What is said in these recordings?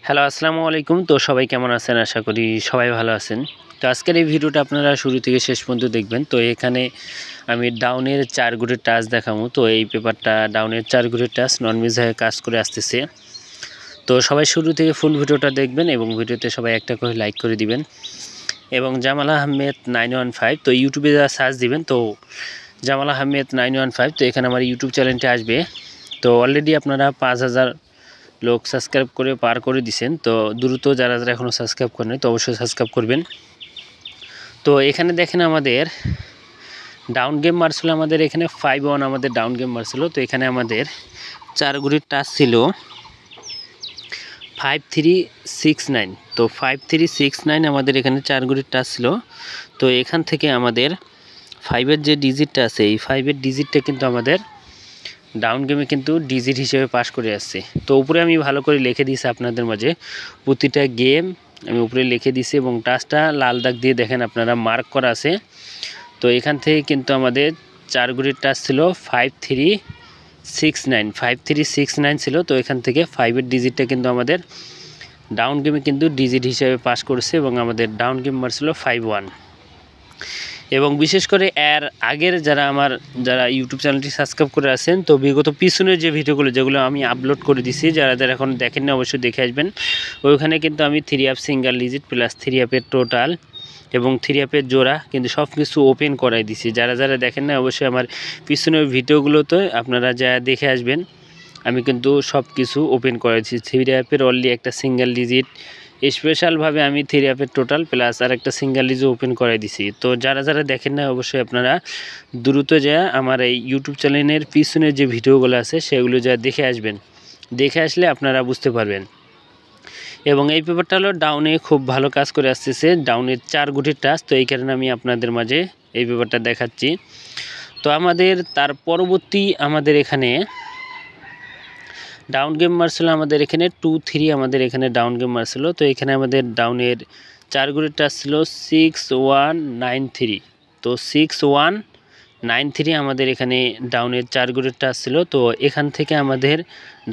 Hello আসসালামু আলাইকুম। তো সবাই কেমন আছেন? আশা করি সবাই ভালো আছেন। তো আজকের এই ভিডিওটা আপনারা শুরু থেকে শেষ পর্যন্ত দেখবেন। তো এখানে আমি ডাউনের 4 গুটের টাচ দেখাবো। তো এই পেপারটা ডাউনের 4 গুটের টাচ নন মিস হয়ে কাজ করে আসতেছে। তো সবাই শুরু থেকে ফুল ভিডিওটা দেখবেন এবং ভিডিওতে সবাই একটা করে লাইক করে দিবেন। এবং জামাল আহমেদ 915 তো ইউটিউবে যারা সার্চ দিবেন তো জামাল আহমেদ 915 তো এখানে আমার ইউটিউব চ্যানেলটি আসবে। তো অলরেডি আপনারা 5000 লোক সাবস্ক্রাইব করে পার করে দিয়েছেন। তো দ্রুত যারা এখনও সাবস্ক্রাইব করেন তো অবশ্যই সাবস্ক্রাইব করবেন। তো এখানে দেখেন আমাদের ডাউন গেম মারছিল, আমাদের এখানে 5-1 আমাদের ডাউন গেম মারছিল। তো এখানে আমাদের 4 গুটির টাচ ছিল 5369। তো 5369 আমাদের এখানে 4 গুটির টাচ ছিল। তো এখান থেকে আমাদের 5-এর যে ডিজিটটা আছে এই 5-এর ডিজিটটা কিন্তু আমাদের ডাউন গেমে কিন্তু ডিজিট হিসেবে পাস করে আসছে। তো উপরে আমি ভালো করে লিখে দিয়েছি আপনাদের মাঝে, প্রতিটা গেম আমি উপরে লিখে দিয়েছি এবং টাচটা লাল দাগ দিয়ে দেখেন আপনারা মার্ক করা আছে। তো এখান থেকে কিন্তু আমাদের 4 গুটির টাচ ছিল 5369 ছিল। তো এখান থেকে 5-এর ডিজিটটা কিন্তু আমাদের ডাউন গেমে কিন্তু ডিজিট হিসেবে পাস করছে এবং আমাদের ডাউন গেম মারছিল 5-1। এবং বিশেষ করে এর আগের যারা ইউটিউব চ্যানেলটি সাবস্ক্রাইব করে আছেন তো বিগত পিছনের যে ভিডিওগুলো যেগুলো আমি আপলোড করে দিছি, যারা এখন দেখেন না অবশ্যই দেখে আসবেন। ওইখানে কিন্তু আমি 3 অ্যাপ সিঙ্গেল ডিজিট প্লাস 3 অ্যাপের টোটাল এবং 3 অ্যাপের জোড়া কিন্তু সব কিছু ওপেন করাই দিছি। যারা দেখেন না অবশ্যই আমার পিছনের ভিডিওগুলোতে আপনারা যা দেখে আসবেন। আমি কিন্তু সব কিছু ওপেন করেছি। 3 অ্যাপের অনলি একটা সিঙ্গেল ডিজিট স্পেশালভাবে আমি 3 অ্যাপের টোটাল প্লাস আর একটা সিঙ্গেল ডিজিট ওপেন করে দিছি। তো যারা দেখেন না অবশ্যই আপনারা দ্রুত যা আমার এই ইউটিউব চ্যানেলের পিছনের যে ভিডিওগুলো আছে সেগুলো যা দেখে আসবেন। দেখে আসলে আপনারা বুঝতে পারবেন। এবং এই পেপারটা হলো ডাউনে খুব ভালো কাজ করে আসতেছে, ডাউনের 4 গুটির টাচ। তো এই কারণে আমি আপনাদের মাঝে এই পেপারটা দেখাচ্ছি। তো আমাদের তার পরবর্তী আমাদের এখানে ডাউন গেম মারছিল, আমাদের এখানে 2-3 আমাদের এখানে ডাউন গেম মারছিল। তো এখানে আমাদের ডাউনের 4 গুটির টাচ ছিল 6193। তো 6193 আমাদের এখানে ডাউনের 4 গুটির টাচ ছিল। তো এখান থেকে আমাদের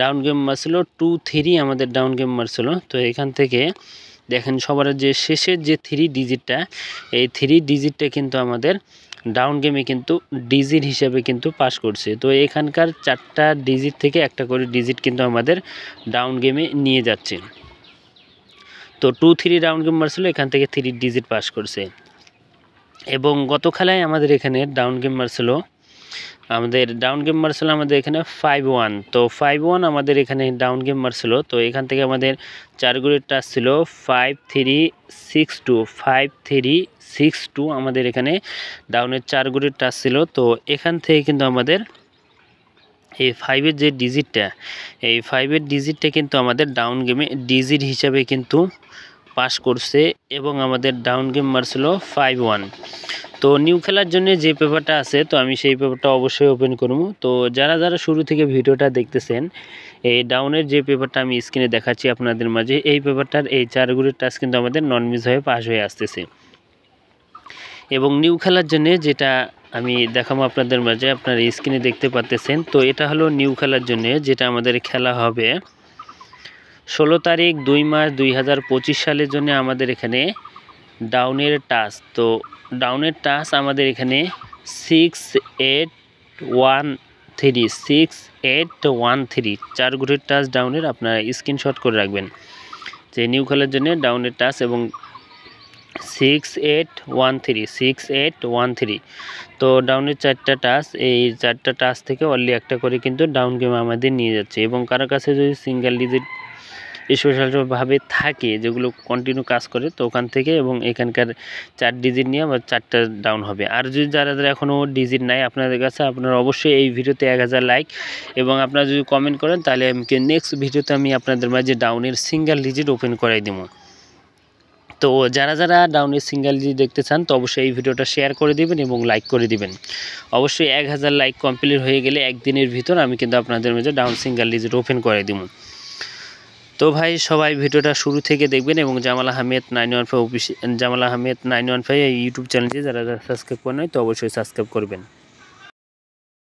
ডাউন গেম মারছিল 2-3 আমাদের ডাউন গেম মারছিল। তো এখান থেকে দেখেন সবার যে শেষের যে 3 ডিজিটটা এই 3 ডিজিটটা কিন্তু আমাদের ডাউন গেমে কিন্তু ডিজিট হিসেবে কিন্তু পাস করছে। তো এখানকার 4টা ডিজিট থেকে একটা করে ডিজিট কিন্তু আমাদের ডাউন গেমে নিয়ে যাচ্ছে। তো 2-3 ডাউন গেম মারছিল, এখান থেকে 3 ডিজিট পাস করছে। এবং গত খেলায় আমাদের এখানে ডাউন গেম মারছিল আমাদের এখানে 5-1। তো 5-1 আমাদের এখানে ডাউন গেম মারছিল। তো এখান থেকে আমাদের 4 গুটির টাচ ছিল 5362 আমাদের এখানে ডাউনের 4 গুটির টাচ ছিল। তো এখান থেকে কিন্তু আমাদের এই 5-এর যে ডিজিটটা এই 5-এর ডিজিটটা কিন্তু আমাদের ডাউন গেমে ডিজিট হিসাবে কিন্তু পাস করছে এবং আমাদের ডাউন গেম মারছিল 5-1। তো নিউ খেলার জন্য যে পেপারটা আছে তো আমি সেই পেপারটা অবশ্যই ওপেন করব। তো যারা শুরু থেকে ভিডিওটা দেখতেছেন এই ডাউনের যে পেপারটা আমি স্ক্রিনে দেখাচ্ছি আপনাদের মাঝে, এই পেপারটার এই 4 গুটির টাচ কিন্তু আমাদের নন মিস হয়ে পাস হয়ে আসতেছে। এবং নিউ খেলার জন্য যেটা আমি দেখাবো আপনাদের মাঝে, আপনারা স্ক্রিনে দেখতে পাচ্ছেন। তো এটা হলো নিউ খেলার জন্য যেটা আমাদের খেলা হবে 16 তারিখ 2 মাস 2025 সালের জন্য আমাদের এখানে ডাউনের টাচ। তো ডাউনের টাচ আমাদের এখানে 6813 4 গুটির টাচ ডাউনের আপনারা স্ক্রিনশট করে রাখবেন যে নিউ খেলার জন্য ডাউনের টাচ এবং 6813। তো ডাউনের 4টা টাচ, এই 4টা টাচ থেকে অনলি একটা করে কিন্তু ডাউন গেম আমাদের নিয়ে যাচ্ছে। এবং কারো কাছে যদি সিঙ্গেল ডিজিট স্পেশালভাবে থাকে যেগুলো কন্টিনিউ কাজ করে তো ওখান থেকে এবং এখানকার 4 ডিজিট নিয়ে আবার 4টা ডাউন হবে। আর যদি যারা এখনও ডিজিট নাই আপনাদের কাছে, আপনারা অবশ্যই এই ভিডিওতে 1000 লাইক এবং আপনারা যদি কমেন্ট করেন তাহলে নেক্সট ভিডিওতে আমি আপনাদের মাঝে ডাউনের সিঙ্গেল ডিজিট ওপেন করাই দেবো। তো যারা ডাউনের সিঙ্গেল ডিজিট দেখতে চান তো অবশ্যই এই ভিডিওটা শেয়ার করে দিবেন এবং লাইক করে দিবেন। অবশ্যই 1000 লাইক কমপ্লিট হয়ে গেলে একদিনের ভিতর আমি কিন্তু আপনাদের মাঝে ডাউন সিঙ্গেল ডিজিট ওপেন করে দেবো। তো ভাই সবাই ভিডিওটা শুরু থেকে দেখবেন এবং জামাল আহমেদ 915 এই ইউটিউব চ্যানেলটি যারা সাবস্ক্রাইব করেন তো অবশ্যই সাবস্ক্রাইব করবেন।